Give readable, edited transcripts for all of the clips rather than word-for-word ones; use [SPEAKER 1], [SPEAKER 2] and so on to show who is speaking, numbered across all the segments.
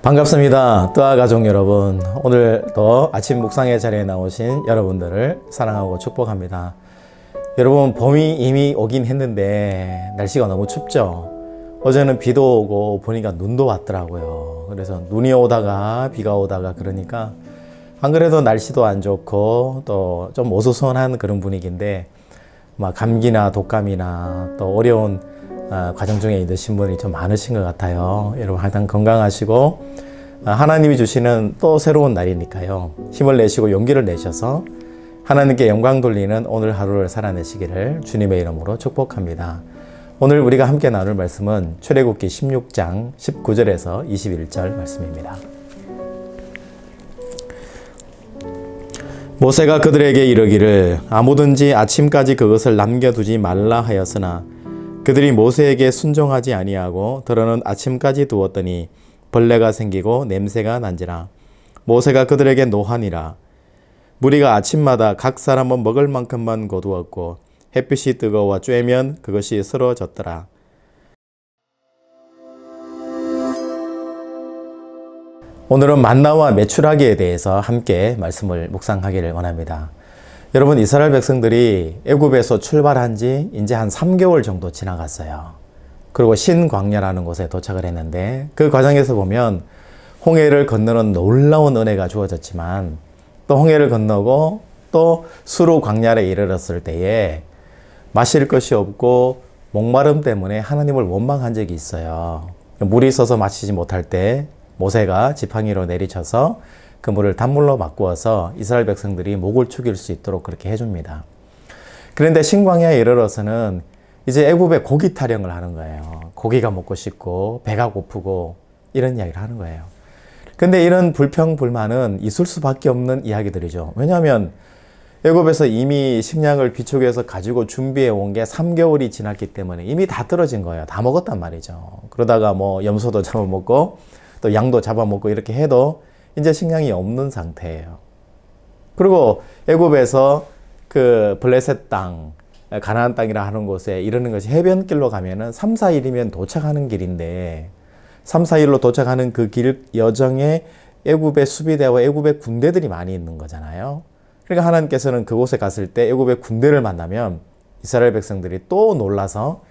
[SPEAKER 1] 반갑습니다. 뜨아 가족 여러분, 오늘도 아침 묵상의 자리에 나오신 여러분들을 사랑하고 축복합니다. 여러분, 봄이 이미 오긴 했는데 날씨가 너무 춥죠? 어제는 비도 오고 보니까 눈도 왔더라고요. 그래서 눈이 오다가 비가 오다가 그러니까 안 그래도 날씨도 안 좋고 또 좀 어수선한 그런 분위기인데 막 감기나 독감이나 또 어려운 과정 중에 있으신 분이 좀 많으신 것 같아요. 여러분 항상 건강하시고 하나님이 주시는 또 새로운 날이니까요. 힘을 내시고 용기를 내셔서 하나님께 영광 돌리는 오늘 하루를 살아내시기를 주님의 이름으로 축복합니다. 오늘 우리가 함께 나눌 말씀은 출애굽기 16장 19절에서 21절 말씀입니다. 모세가 그들에게 이르기를 아무든지 아침까지 그것을 남겨두지 말라 하였으나 그들이 모세에게 순종하지 아니하고 더러는 아침까지 두었더니 벌레가 생기고 냄새가 난지라. 모세가 그들에게 노하니라. 무리가 아침마다 각 사람은 먹을 만큼만 거두었고 햇빛이 뜨거워 쬐면 그것이 쓰러졌더라. 오늘은 만나와 메추라기에 대해서 함께 말씀을 묵상하기를 원합니다. 여러분, 이스라엘 백성들이 애굽에서 출발한 지 이제 한 3개월 정도 지나갔어요. 그리고 신광야라는 곳에 도착을 했는데 그 과정에서 보면 홍해를 건너는 놀라운 은혜가 주어졌지만 또 홍해를 건너고 또 수르 광야에 이르렀을 때에 마실 것이 없고 목마름 때문에 하나님을 원망한 적이 있어요. 물이 있어서 마시지 못할 때 모세가 지팡이로 내리쳐서 그 물을 단물로 바꾸어서 이스라엘 백성들이 목을 축일 수 있도록 그렇게 해줍니다. 그런데 신광야에 이르러서는 이제 애굽에 고기 타령을 하는 거예요. 고기가 먹고 싶고 배가 고프고 이런 이야기를 하는 거예요. 근데 이런 불평, 불만은 있을 수밖에 없는 이야기들이죠. 왜냐하면 애굽에서 이미 식량을 비축해서 가지고 준비해 온 게 3개월이 지났기 때문에 이미 다 떨어진 거예요. 다 먹었단 말이죠. 그러다가 뭐 염소도 잡아먹고 또 양도 잡아먹고 이렇게 해도 이제 식량이 없는 상태예요. 그리고 애굽에서 그 블레셋 땅, 가나안 땅이라 하는 곳에 이르는 것이 해변길로 가면은 3, 4일이면 도착하는 길인데 3, 4일로 도착하는 그 길 여정에 애굽의 수비대와 애굽의 군대들이 많이 있는 거잖아요. 그러니까 하나님께서는 그곳에 갔을 때 애굽의 군대를 만나면 이스라엘 백성들이 또 놀라서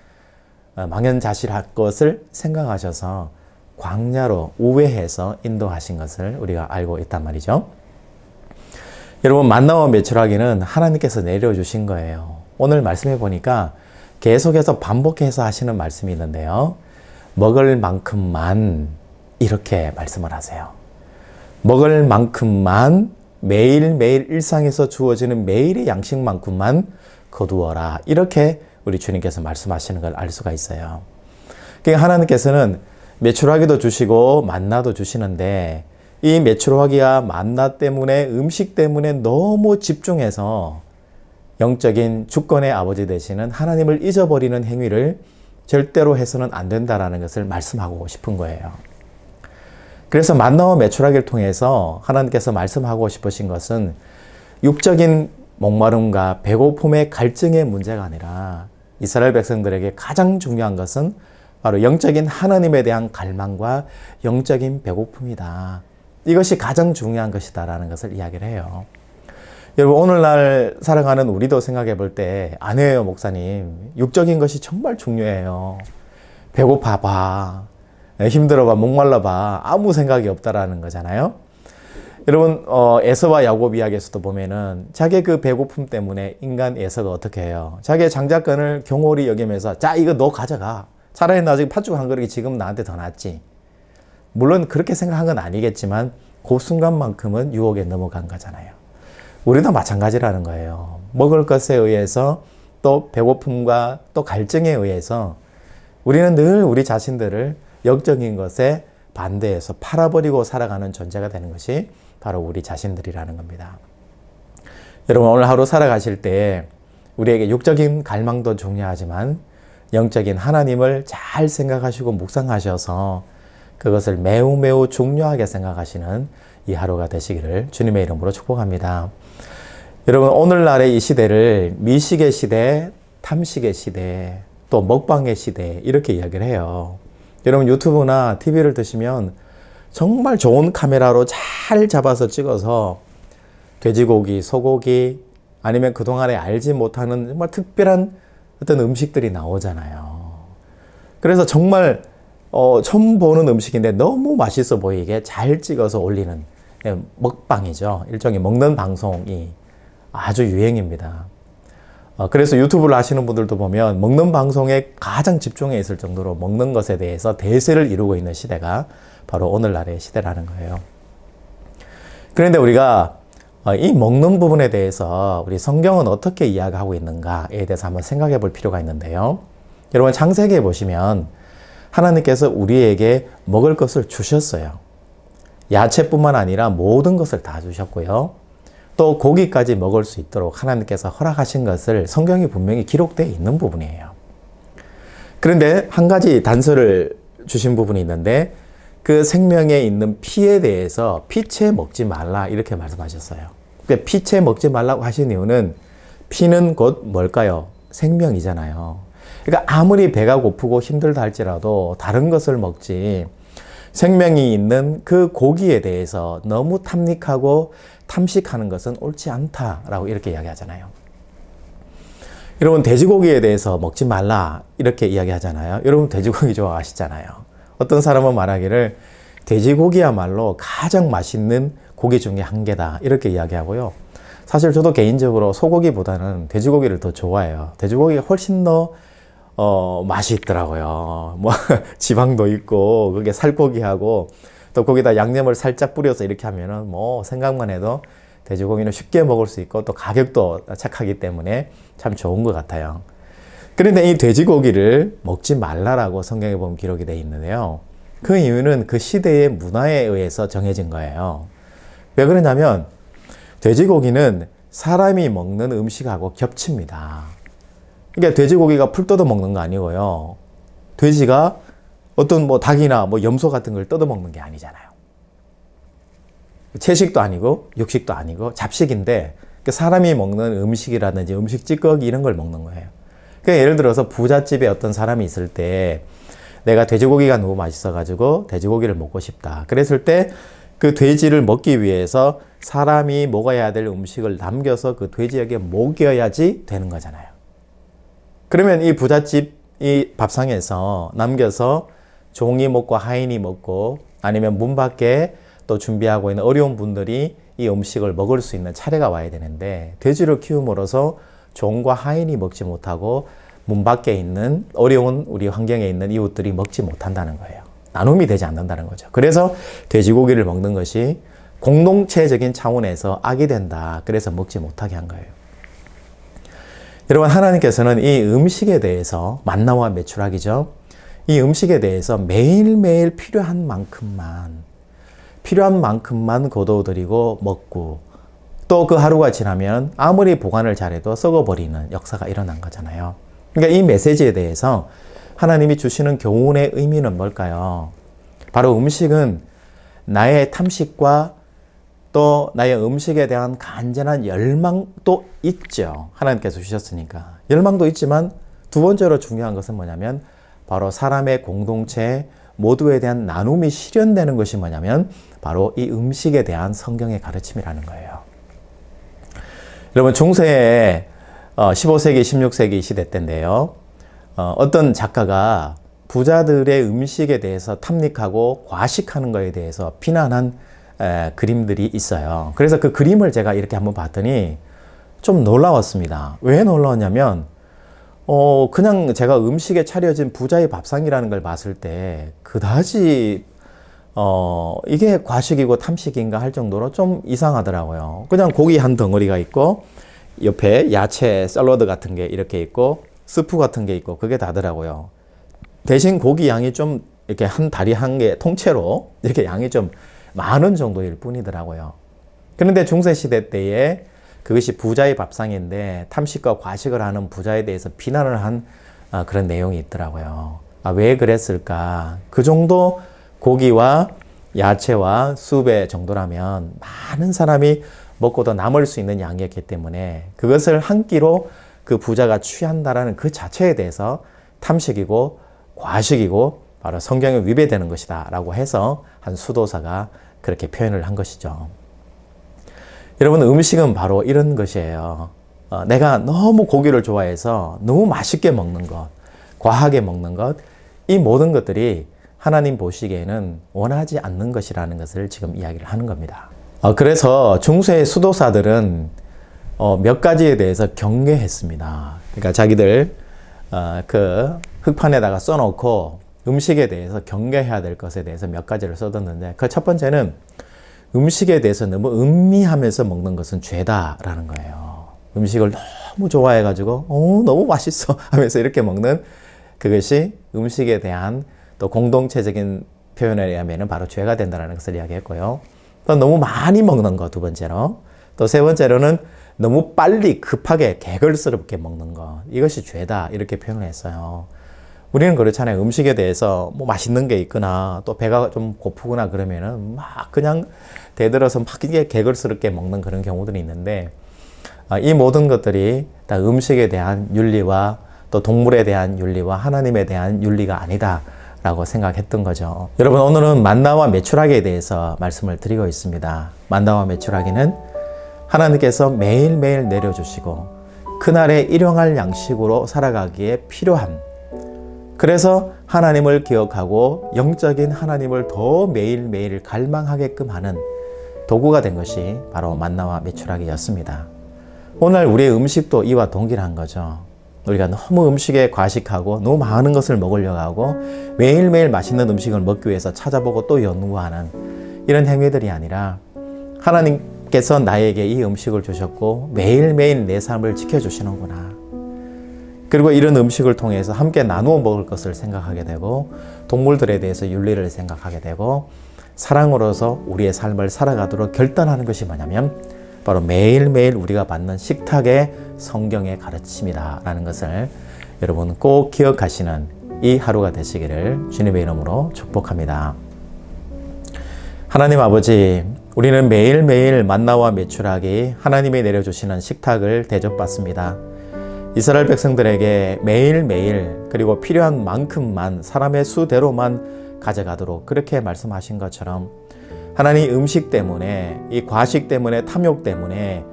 [SPEAKER 1] 망연자실할 것을 생각하셔서 광야로 우회해서 인도하신 것을 우리가 알고 있단 말이죠. 여러분, 만나와 메추라기는 하나님께서 내려주신 거예요. 오늘 말씀해 보니까 계속해서 반복해서 하시는 말씀이 있는데요. 먹을 만큼만 이렇게 말씀을 하세요. 먹을 만큼만 매일매일 일상에서 주어지는 매일의 양식만큼만 거두어라. 이렇게 우리 주님께서 말씀하시는 걸 알 수가 있어요. 그러니까 하나님께서는 메추라기도 주시고 만나도 주시는데 이 메추라기와 만나 때문에 음식 때문에 너무 집중해서 영적인 주권의 아버지 되시는 하나님을 잊어버리는 행위를 절대로 해서는 안 된다라는 것을 말씀하고 싶은 거예요. 그래서 만나와 메추라기를 통해서 하나님께서 말씀하고 싶으신 것은 육적인 목마름과 배고픔의 갈증의 문제가 아니라 이스라엘 백성들에게 가장 중요한 것은 바로 영적인 하나님에 대한 갈망과 영적인 배고픔이다. 이것이 가장 중요한 것이다라는 것을 이야기를 해요. 여러분, 오늘날 살아가는 우리도 생각해 볼 때 아니에요, 목사님. 육적인 것이 정말 중요해요. 배고파봐, 힘들어봐, 목말라봐, 아무 생각이 없다라는 거잖아요. 여러분, 에서와 야곱 이야기에서도 보면은 자기 그 배고픔 때문에 인간 에서가 어떻게 해요? 자기의 장자권을 경홀히 여기면서 자, 이거 너 가져가. 차라리 나중에 팥죽 한 그릇이 지금 나한테 더 낫지. 물론 그렇게 생각한 건 아니겠지만 그 순간만큼은 유혹에 넘어간 거잖아요. 우리도 마찬가지라는 거예요. 먹을 것에 의해서 또 배고픔과 또 갈증에 의해서 우리는 늘 우리 자신들을 영적인 것에 반대해서 팔아버리고 살아가는 존재가 되는 것이 바로 우리 자신들이라는 겁니다. 여러분, 오늘 하루 살아가실 때 우리에게 육적인 갈망도 중요하지만 영적인 하나님을 잘 생각하시고 묵상하셔서 그것을 매우 매우 중요하게 생각하시는 이 하루가 되시기를 주님의 이름으로 축복합니다. 여러분, 오늘날의 이 시대를 미식의 시대 탐식의 시대, 또 먹방의 시대 이렇게 이야기를 해요. 여러분 유튜브나 TV를 드시면 정말 좋은 카메라로 잘 잡아서 찍어서 돼지고기, 소고기 아니면 그동안에 알지 못하는 정말 특별한 어떤 음식들이 나오잖아요. 그래서 정말 처음 보는 음식인데 너무 맛있어 보이게 잘 찍어서 올리는 먹방이죠. 일종의 먹는 방송이 아주 유행입니다. 그래서 유튜브를 하시는 분들도 보면 먹는 방송에 가장 집중해 있을 정도로 먹는 것에 대해서 대세를 이루고 있는 시대가 바로 오늘날의 시대라는 거예요. 그런데 우리가 이 먹는 부분에 대해서 우리 성경은 어떻게 이야기하고 있는가에 대해서 한번 생각해 볼 필요가 있는데요. 여러분 창세기에 보시면 하나님께서 우리에게 먹을 것을 주셨어요. 야채뿐만 아니라 모든 것을 다 주셨고요. 또 고기까지 먹을 수 있도록 하나님께서 허락하신 것을 성경이 분명히 기록되어 있는 부분이에요. 그런데 한 가지 단서를 주신 부분이 있는데 그 생명에 있는 피에 대해서 피채 먹지 말라 이렇게 말씀하셨어요. 그러니까 피채 먹지 말라고 하신 이유는 피는 곧 뭘까요? 생명이잖아요. 그러니까 아무리 배가 고프고 힘들다 할지라도 다른 것을 먹지 생명이 있는 그 고기에 대해서 너무 탐닉하고 탐식하는 것은 옳지 않다라고 이렇게 이야기하잖아요. 여러분 돼지고기에 대해서 먹지 말라 이렇게 이야기하잖아요. 여러분 돼지고기 좋아하시잖아요. 어떤 사람은 말하기를 돼지고기야말로 가장 맛있는 고기 중에 한 개다 이렇게 이야기하고요. 사실 저도 개인적으로 소고기보다는 돼지고기를 더 좋아해요. 돼지고기가 훨씬 더 맛이 있더라고요. 뭐 지방도 있고 그게 살코기하고 또 거기다 양념을 살짝 뿌려서 이렇게 하면은 뭐 생각만 해도 돼지고기는 쉽게 먹을 수 있고 또 가격도 착하기 때문에 참 좋은 것 같아요. 그런데 이 돼지고기를 먹지 말라라고 성경에 보면 기록이 되어 있는데요. 그 이유는 그 시대의 문화에 의해서 정해진 거예요. 왜 그러냐면 돼지고기는 사람이 먹는 음식하고 겹칩니다. 그러니까 돼지고기가 풀 뜯어 먹는 거 아니고요. 돼지가 어떤 뭐 닭이나 뭐 염소 같은 걸 뜯어 먹는 게 아니잖아요. 채식도 아니고 육식도 아니고 잡식인데 사람이 먹는 음식이라든지 음식 찌꺼기 이런 걸 먹는 거예요. 그러니까 예를 들어서 부잣집에 어떤 사람이 있을 때 내가 돼지고기가 너무 맛있어가지고 돼지고기를 먹고 싶다. 그랬을 때 그 돼지를 먹기 위해서 사람이 먹어야 될 음식을 남겨서 그 돼지에게 먹여야지 되는 거잖아요. 그러면 이 부잣집 이 밥상에서 남겨서 종이 먹고 하인이 먹고 아니면 문 밖에 또 준비하고 있는 어려운 분들이 이 음식을 먹을 수 있는 차례가 와야 되는데 돼지를 키움으로써 종과 하인이 먹지 못하고 문 밖에 있는 어려운 우리 환경에 있는 이웃들이 먹지 못한다는 거예요. 나눔이 되지 않는다는 거죠. 그래서 돼지고기를 먹는 것이 공동체적인 차원에서 악이 된다. 그래서 먹지 못하게 한 거예요. 여러분 하나님께서는 이 음식에 대해서 만나와 메추라기죠. 이 음식에 대해서 매일매일 필요한 만큼만 거둬들이고 먹고 또 그 하루가 지나면 아무리 보관을 잘해도 썩어버리는 역사가 일어난 거잖아요. 그러니까 이 메시지에 대해서 하나님이 주시는 교훈의 의미는 뭘까요? 바로 음식은 나의 탐식과 또 나의 음식에 대한 간절한 열망도 있죠. 하나님께서 주셨으니까. 열망도 있지만 두 번째로 중요한 것은 뭐냐면 바로 사람의 공동체 모두에 대한 나눔이 실현되는 것이 뭐냐면 바로 이 음식에 대한 성경의 가르침이라는 거예요. 여러분 중세에 15세기, 16세기 시대 때인데요. 어떤 작가가 부자들의 음식에 대해서 탐닉하고 과식하는 것에 대해서 비난한 그림들이 있어요. 그래서 그 그림을 제가 이렇게 한번 봤더니 좀 놀라웠습니다. 왜 놀라웠냐면 그냥 제가 음식에 차려진 부자의 밥상이라는 걸 봤을 때 그다지 이게 과식이고 탐식인가 할 정도로 좀 이상하더라고요. 그냥 고기 한 덩어리가 있고 옆에 야채 샐러드 같은 게 이렇게 있고 스프 같은 게 있고 그게 다더라고요. 대신 고기 양이 좀 이렇게 한 다리 한 개 통째로 이렇게 양이 좀 많은 정도일 뿐이더라고요. 그런데 중세시대 때에 그것이 부자의 밥상인데 탐식과 과식을 하는 부자에 대해서 비난을 한 그런 내용이 있더라고요. 왜 그랬을까? 그 정도 고기와 야채와 수배 정도라면 많은 사람이 먹고도 남을 수 있는 양이었기 때문에 그것을 한 끼로 그 부자가 취한다라는 그 자체에 대해서 탐식이고 과식이고 바로 성경에 위배되는 것이다 라고 해서 한 수도사가 그렇게 표현을 한 것이죠. 여러분, 음식은 바로 이런 것이에요. 내가 너무 고기를 좋아해서 너무 맛있게 먹는 것, 과하게 먹는 것, 이 모든 것들이 하나님 보시기에는 원하지 않는 것이라는 것을 지금 이야기를 하는 겁니다. 그래서 중세의 수도사들은 몇 가지에 대해서 경계했습니다. 그러니까 자기들 그 흙판에다가 써놓고 음식에 대해서 경계해야 될 것에 대해서 몇 가지를 써뒀는데, 그 첫 번째는 음식에 대해서 너무 음미하면서 먹는 것은 죄다라는 거예요. 음식을 너무 좋아해가지고 너무 맛있어 하면서 이렇게 먹는 그것이 음식에 대한 또 공동체적인 표현에 의하면 바로 죄가 된다는 것을 이야기했고요. 또 너무 많이 먹는 것, 두 번째로. 또 세 번째로는 너무 빨리 급하게 개걸스럽게 먹는 것, 이것이 죄다 이렇게 표현을 했어요. 우리는 그렇잖아요. 음식에 대해서 뭐 맛있는 게 있거나 또 배가 좀 고프거나 그러면은 막 그냥 대들어서 막 이게 개걸스럽게 먹는 그런 경우들이 있는데, 이 모든 것들이 다 음식에 대한 윤리와 또 동물에 대한 윤리와 하나님에 대한 윤리가 아니다 라고 생각했던 거죠. 여러분, 오늘은 만나와 메추라기에 대해서 말씀을 드리고 있습니다. 만나와 메추라기는 하나님께서 매일매일 내려주시고 그날의 일용할 양식으로 살아가기에 필요한, 그래서 하나님을 기억하고 영적인 하나님을 더 매일매일 갈망하게끔 하는 도구가 된 것이 바로 만나와 메추라기였습니다. 오늘 우리의 음식도 이와 동일한 거죠. 우리가 너무 음식에 과식하고 너무 많은 것을 먹으려고 하고 매일매일 맛있는 음식을 먹기 위해서 찾아보고 또 연구하는 이런 행위들이 아니라, 하나님께서 나에게 이 음식을 주셨고 매일매일 내 삶을 지켜주시는구나. 그리고 이런 음식을 통해서 함께 나누어 먹을 것을 생각하게 되고 동물들에 대해서 윤리를 생각하게 되고 사랑으로서 우리의 삶을 살아가도록 결단하는 것이 뭐냐면 바로 매일매일 우리가 받는 식탁의 성경의 가르침이다 라는 것을 여러분 꼭 기억하시는 이 하루가 되시기를 주님의 이름으로 축복합니다. 하나님 아버지, 우리는 매일매일 만나와 메추라기 하나님이 내려주시는 식탁을 대접받습니다. 이스라엘 백성들에게 매일매일 그리고 필요한 만큼만 사람의 수대로만 가져가도록 그렇게 말씀하신 것처럼, 하나님 음식 때문에, 이 과식 때문에, 탐욕 때문에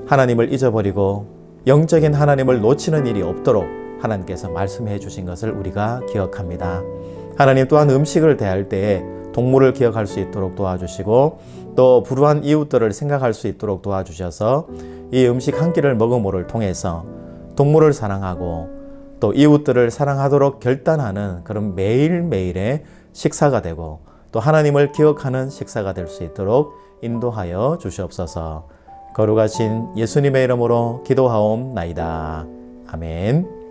[SPEAKER 1] 하나님을 잊어버리고 영적인 하나님을 놓치는 일이 없도록 하나님께서 말씀해 주신 것을 우리가 기억합니다. 하나님 또한 음식을 대할 때에 동물을 기억할 수 있도록 도와주시고 또 불우한 이웃들을 생각할 수 있도록 도와주셔서 이 음식 한 끼를 먹음으로를 통해서 동물을 사랑하고 또 이웃들을 사랑하도록 결단하는 그런 매일매일의 식사가 되고 또 하나님을 기억하는 식사가 될 수 있도록 인도하여 주시옵소서. 거룩하신 예수님의 이름으로 기도하옵나이다. 아멘.